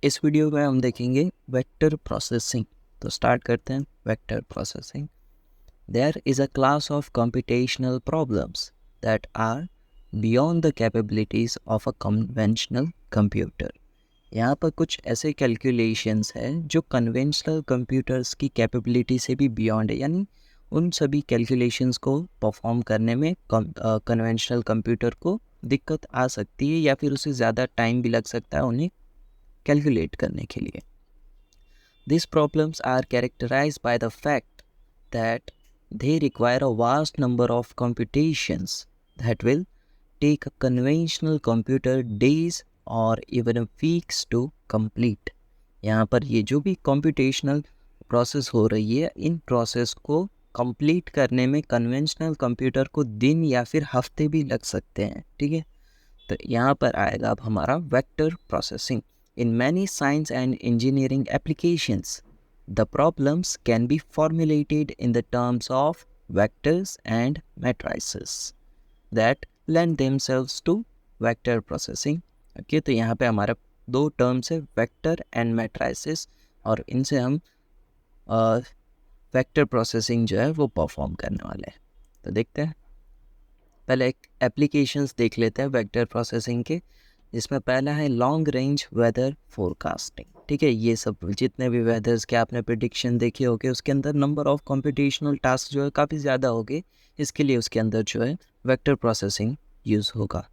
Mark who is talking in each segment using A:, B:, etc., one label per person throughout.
A: इस वीडियो में हम देखेंगे वेक्टर प्रोसेसिंग। तो स्टार्ट करते हैं। Vector processing, there is a class of computational problems that are beyond the capabilities of a conventional computer. यहाँ पर कुछ ऐसे कैलकुलेशंस हैं जो कन्वेंशनल कंप्यूटर्स की कैपेबिलिटी से भी बियॉन्ड है, यानी उन सभी कैलकुलेशंस को परफॉर्म करने में कन्वेंशनल कंप्यूटर को दिक्कत आ सकती है या फिर उसे ज़्यादा टाइम भी लग सकता है उन्हें कैलकुलेट करने के लिए। These problems are characterized by the fact that they require a vast number of computations that will take a conventional computer days or even weeks to complete. यहाँ पर ये जो भी computational प्रोसेस हो रही है, इन प्रोसेस को complete करने में कन्वेंशनल कंप्यूटर को दिन या फिर हफ्ते भी लग सकते हैं। ठीक है, तो यहाँ पर आएगा अब हमारा vector processing. In many science and engineering applications, the problems can be formulated in the terms of vectors and matrices that lend themselves to vector processing. Okay, तो यहाँ पे हमारा दो टर्म्स है, वेक्टर एंड मैट्राइसिस, और इनसे हम vector processing जो है वो परफॉर्म करने वाले हैं। तो देखते हैं, पहले एक एप्लीकेशंस देख लेते हैं वेक्टर प्रोसेसिंग के, जिसमें पहला है लॉन्ग रेंज वेदर फोरकास्टिंग। ठीक है, ये सब जितने भी वेदर्स के आपने प्रिडिक्शन देखे होंगे उसके अंदर नंबर ऑफ कंप्यूटेशनल टास्क जो है काफ़ी ज़्यादा होंगे, इसके लिए उसके अंदर जो है वेक्टर प्रोसेसिंग यूज़ होगा।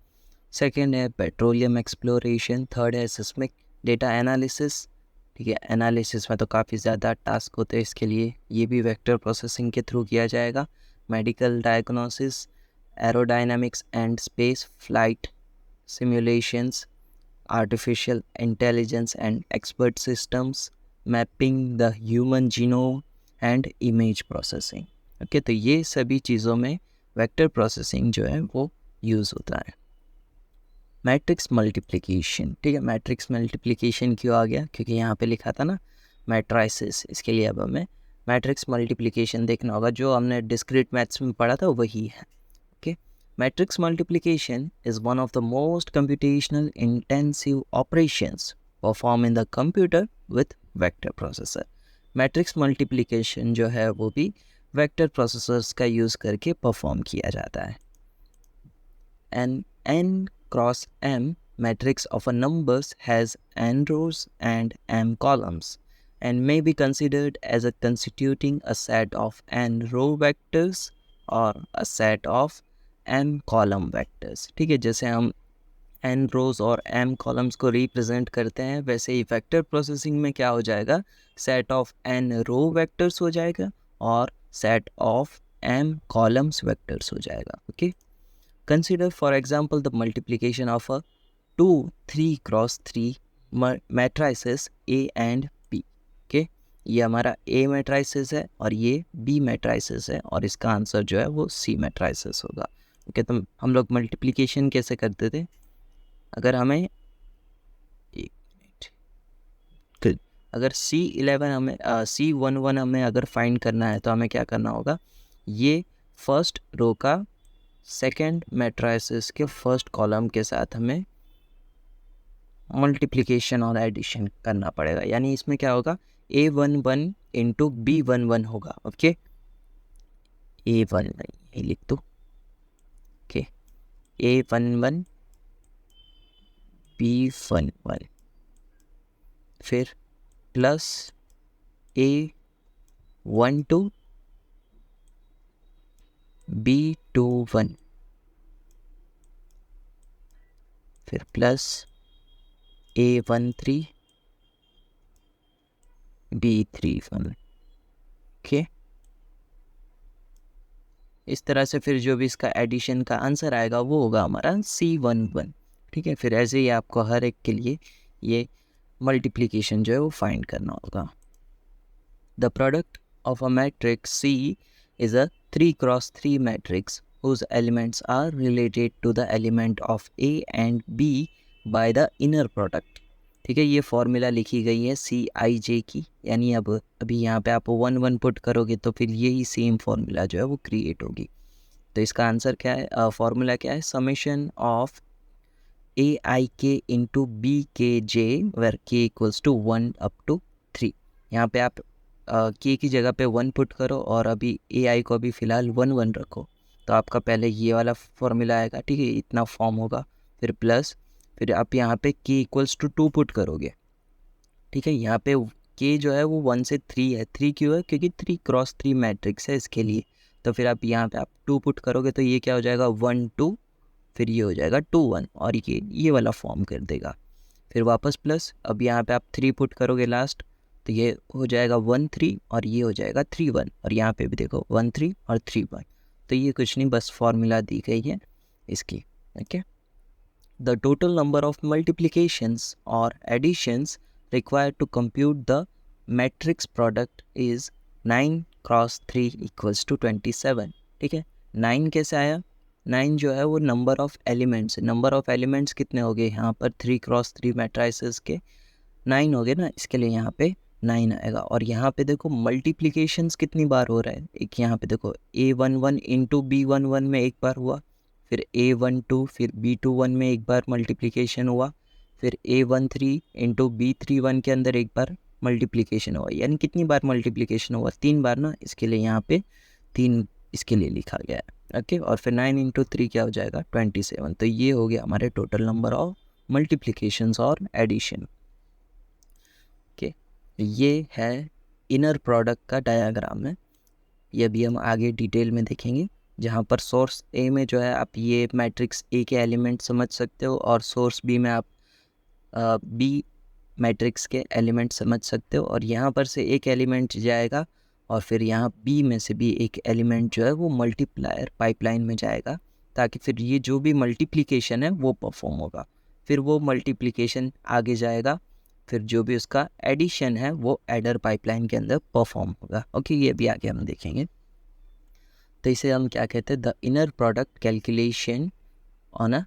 A: सेकेंड है पेट्रोलियम एक्सप्लोरेशन। थर्ड है सिस्मिक डेटा एनालिसिस। ठीक है, एनालिसिस में तो काफ़ी ज़्यादा टास्क होते हैं, इसके लिए ये भी वेक्टर प्रोसेसिंग के थ्रू किया जाएगा। Medical diagnosis, aerodynamics and space flight simulations, artificial intelligence and expert systems, mapping the human genome and image processing। Okay, तो ये सभी चीज़ों में वेक्टर प्रोसेसिंग जो है वो यूज़ होता है। Matrix multiplication. ठीक है, मैट्रिक्स मल्टीप्लिकेशन क्यों आ गया? क्योंकि यहाँ पे लिखा था ना मैट्राइसिस, इसके लिए अब हमें मैट्रिक्स मल्टीप्लिकेशन देखना होगा। जो हमने डिस्क्रीट मैथ्स में पढ़ा था वही है। Okay, matrix multiplication is one of the most computational intensive operations performed in the computer with vector processor। Matrix multiplication जो है वो भी vector processors का यूज़ करके परफॉर्म किया जाता है। An n cross m matrix of a numbers has n rows and m columns and may be considered as a constituting a set of n row vectors or a set of m column vectors. ठीक है, जैसे हम n रोज और m columns को represent करते हैं, वैसे ही vector processing में क्या हो जाएगा, set of n row vectors हो जाएगा और set of m columns vectors हो जाएगा। Okay, consider for example the multiplication of a 2 3 cross 3 matrices A and B। Okay, ये हमारा A मैट्राइसिस है और ये B मैट्राइसिस है, और इसका आंसर जो है वो C मैट्राइसिस होगा। ओके, तो हम लोग मल्टीप्लिकेशन कैसे करते थे? अगर हमें एक मिनट, अगर C11 हमें C11 हमें अगर फाइंड करना है तो हमें क्या करना होगा, ये फर्स्ट रो का सेकेंड मैट्राइसिस के फर्स्ट कॉलम के साथ हमें मल्टीप्लिकेशन और एडिशन करना पड़ेगा। यानी इसमें क्या होगा, A11 इंटू B11 होगा। ओके, A11 ये लिख दो। ओके, A11 B11 फिर प्लस A12 B21 फिर प्लस A13 B31। ओके, इस तरह से फिर जो भी इसका एडिशन का आंसर आएगा वो होगा हमारा C11। ठीक है, फिर ऐसे ही आपको हर एक के लिए ये मल्टीप्लिकेशन जो है वो फाइंड करना होगा। The product of a matrix C is a 3 cross 3 matrix whose elements are related to the element of A and B by the inner product। ठीक है, ये फॉर्मूला लिखी गई है CIJ की, यानी अब अभी यहाँ पे आप 1 1 पुट करोगे तो फिर यही सेम फॉर्मूला जो है वो क्रिएट होगी। तो इसका आंसर क्या है, फॉर्मूला क्या है, समेशन ऑफ ए आई के इंटू बी के जे वेर के इक्वल्स टू 1 अप टू 3। यहाँ पे आप के की जगह पे 1 पुट करो और अभी ए आई को अभी फ़िलहाल 1 रखो, तो आपका पहले ये वाला फॉर्मूला आएगा, ठीक है, इतना फॉर्म होगा, फिर प्लस, फिर आप यहाँ पे के इक्वल्स टू 2 पुट करोगे, ठीक है। यहाँ पे के जो है वो 1 से 3 है, 3 क्यों है, क्योंकि 3 क्रॉस 3 मैट्रिक्स है इसके लिए। तो फिर आप यहाँ पे आप 2 पुट करोगे तो ये क्या हो जाएगा 1 2, फिर ये हो जाएगा 2 1 और ये वाला फॉर्म कर देगा। फिर वापस प्लस, अब यहाँ पे आप 3 पुट करोगे लास्ट, तो ये हो जाएगा 1 3 और ये हो जाएगा 3 1, और यहाँ पे भी देखो 1 3 और 3 1। तो ये कुछ नहीं, बस फॉर्मूला दी गई है इसकी, okay. The total number of multiplications or additions required to compute the matrix product is 9 cross 3 equals to 27, ठीक है। 9 कैसे आया, 9 जो है वो नंबर ऑफ एलिमेंट्स है। नंबर ऑफ एलिमेंट्स कितने हो गए यहाँ पर, 3 क्रॉस 3 मैट्राइसेस के 9 हो गए ना, इसके लिए यहाँ पे 9 आएगा। और यहाँ पे देखो मल्टीप्लिकेशंस कितनी बार हो रहा है, एक यहाँ पे देखो A11 इंटू B11 में एक बार हुआ, फिर A12 फिर B21 में एक बार मल्टीप्लिकेशन हुआ, फिर A13 इंटू B31 के अंदर एक बार मल्टीप्लिकेशन हुआ। यानी कितनी बार मल्टीप्लिकेशन हुआ, 3 बार ना, इसके लिए यहाँ पे 3 इसके लिए लिखा गया है, ओके। और फिर 9 इंटू 3 क्या हो जाएगा 27। तो ये हो गया हमारे टोटल नंबर ऑफ मल्टीप्लिकेशंस और एडिशन, ओके। ये है इनर प्रोडक्ट का डायग्राम है, ये भी हम आगे डिटेल में देखेंगे। जहाँ पर सोर्स ए में जो है आप ये मैट्रिक्स ए के एलिमेंट समझ सकते हो, और सोर्स बी में आप बी मैट्रिक्स के एलिमेंट समझ सकते हो। और यहाँ पर से एक एलिमेंट जाएगा और फिर यहाँ बी में से भी एक एलिमेंट जो है वो मल्टीप्लायर पाइपलाइन में जाएगा, ताकि फिर ये जो भी मल्टीप्लिकेशन है वो परफॉर्म होगा। फिर वो मल्टीप्लिकेशन आगे जाएगा, फिर जो भी उसका एडिशन है वो एडर पाइपलाइन के अंदर परफॉर्म होगा, ओके। ये भी आगे हम देखेंगे। तो इसे हम क्या कहते हैं, the inner product calculation on a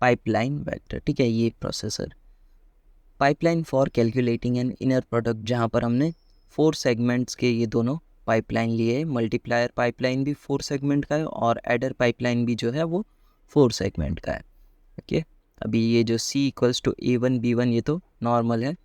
A: pipeline vector, ठीक है। ये processor pipeline for calculating an inner product, जहाँ पर हमने 4 सेगमेंट्स के ये दोनों पाइपलाइन लिए है। मल्टीप्लायर पाइपलाइन भी 4 सेगमेंट का है और एडर पाइपलाइन भी जो है वो 4 सेगमेंट का है, ओके। अभी ये जो C equals to A1 B1 ये तो नॉर्मल है।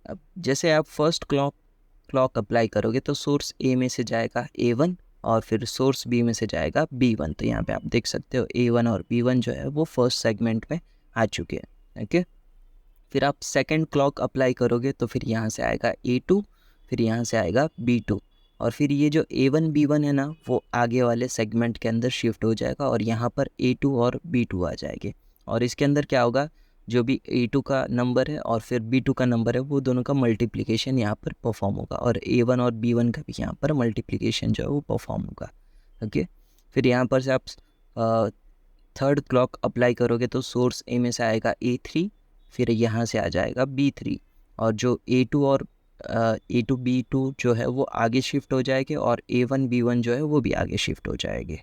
A: अब जैसे आप फर्स्ट क्लॉक अप्लाई करोगे तो सोर्स A में से जाएगा A1 और फिर सोर्स B में से जाएगा B1। तो यहाँ पे आप देख सकते हो A1 और B1 जो है वो फर्स्ट सेगमेंट में आ चुके हैं, ओके। फिर आप सेकंड क्लॉक अप्लाई करोगे तो फिर यहाँ से आएगा A2, फिर यहाँ से आएगा B2, और फिर ये जो A1 B1 है ना वो आगे वाले सेगमेंट के अंदर शिफ्ट हो जाएगा और यहाँ पर A2 और B2 आ जाएंगे। और इसके अंदर क्या होगा, जो भी A2 का नंबर है और फिर B2 का नंबर है वो दोनों का मल्टीप्लिकेशन यहाँ पर परफॉर्म होगा, और A1 और B1 का भी यहाँ पर मल्टीप्लिकेशन जो है वो परफॉर्म होगा, ओके। फिर यहाँ पर से आप थर्ड क्लॉक अप्लाई करोगे तो सोर्स A में से आएगा A3, फिर यहाँ से आ जाएगा B3, और जो A2 और A2 B2 जो है वो आगे शिफ्ट हो जाएंगे और A1 B1 जो है वो भी आगे शिफ्ट हो जाएंगे,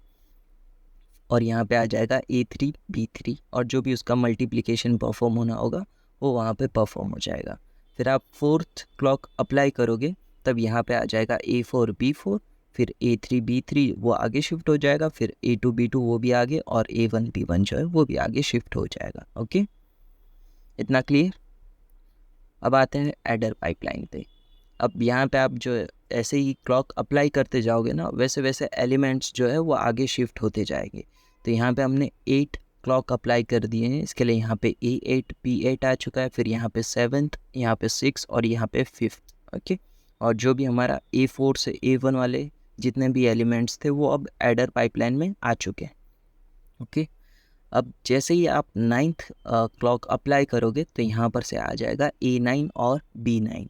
A: और यहाँ पे आ जाएगा A3 B3, और जो भी उसका मल्टीप्लिकेशन परफॉर्म होना होगा वो वहाँ पे परफॉर्म हो जाएगा। फिर आप फोर्थ क्लॉक अप्लाई करोगे तब यहाँ पे आ जाएगा A4 B4, फिर A3 B3 वो आगे शिफ्ट हो जाएगा, फिर A2 B2 वो भी आगे, और A1 B1 जो है वो भी आगे शिफ्ट हो जाएगा, ओके। इतना क्लियर। अब आते हैं एडर पाइपलाइन पे। अब यहाँ पे आप जो ऐसे ही क्लॉक अप्लाई करते जाओगे ना वैसे वैसे एलिमेंट्स जो है वो आगे शिफ्ट होते जाएंगे। तो यहाँ पे हमने 8 क्लॉक अप्लाई कर दिए हैं, इसके लिए यहाँ पे A8 P8 आ चुका है, फिर यहाँ पे 7th, यहाँ पे 6 और यहाँ पे 5th, ओके। और जो भी हमारा A4 से A1 वाले जितने भी एलिमेंट्स थे वो अब एडर पाइपलाइन में आ चुके हैं, ओके। अब जैसे ही आप 9th क्लॉक अप्लाई करोगे तो यहाँ पर से आ जाएगा A9 और B9,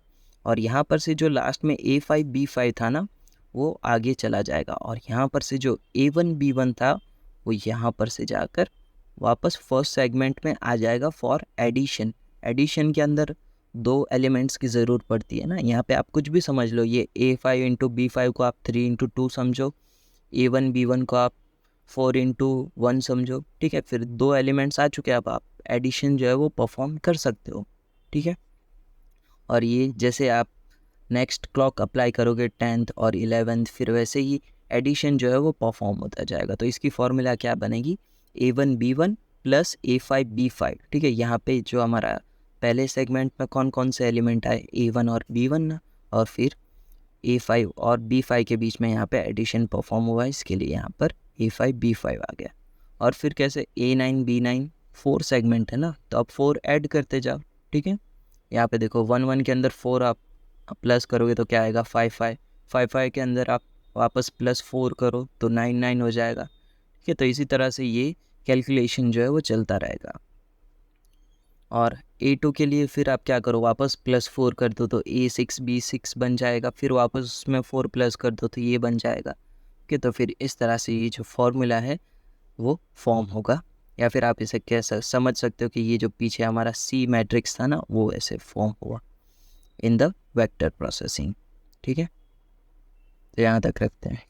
A: और यहाँ पर से जो लास्ट में A5 B5 था ना वो आगे चला जाएगा, और यहाँ पर से जो A1 B1 था वो यहाँ पर से जाकर वापस फर्स्ट सेगमेंट में आ जाएगा फॉर एडिशन। एडिशन के अंदर 2 एलिमेंट्स की ज़रूरत पड़ती है ना, यहाँ पे आप कुछ भी समझ लो, ये A5 इंटू B5 को आप 3 इंटू 2 समझो, A1 B1 को आप 4 इंटू 1 समझो, ठीक है। फिर 2 एलिमेंट्स आ चुके हैं, अब आप एडिशन जो है वो परफॉर्म कर सकते हो, ठीक है। और ये जैसे आप नेक्स्ट क्लॉक अप्लाई करोगे 10th और 11th, फिर वैसे ही एडिशन जो है वो परफॉर्म होता जाएगा। तो इसकी फॉर्मूला क्या बनेगी, A1 B1 plus A5 B5, ठीक है। यहाँ पे जो हमारा पहले सेगमेंट में कौन कौन से एलिमेंट आए, A1 और B1 ना, और फिर A5 और B5 के बीच में यहाँ पे एडिशन परफॉर्म हुआ, इसके लिए यहाँ पर A5 B5 आ गया। और फिर कैसे A9 B9 4 सेगमेंट है ना, तो आप 4 ऐड करते जाओ, ठीक है। यहाँ पे देखो 1 1 के अंदर 4 आप प्लस करोगे तो क्या आएगा 5 5, 5 5 के अंदर आप वापस प्लस 4 करो तो 9 9 हो जाएगा, ठीक है। तो इसी तरह से ये कैलकुलेशन जो है वो चलता रहेगा। और A2 के लिए फिर आप क्या करो, वापस प्लस 4 कर दो तो A6 B6 बन जाएगा, फिर वापस उसमें 4 प्लस कर दो तो ये बन जाएगा, ठीक है। तो फिर इस तरह से ये जो फॉर्मूला है वो फॉर्म होगा, या फिर आप इसे कैसे समझ सकते हो कि ये जो पीछे हमारा C मैट्रिक्स था ना वो ऐसे फॉर्म हुआ इन द वेक्टर प्रोसेसिंग, ठीक है। तो यहाँ तक रखते हैं।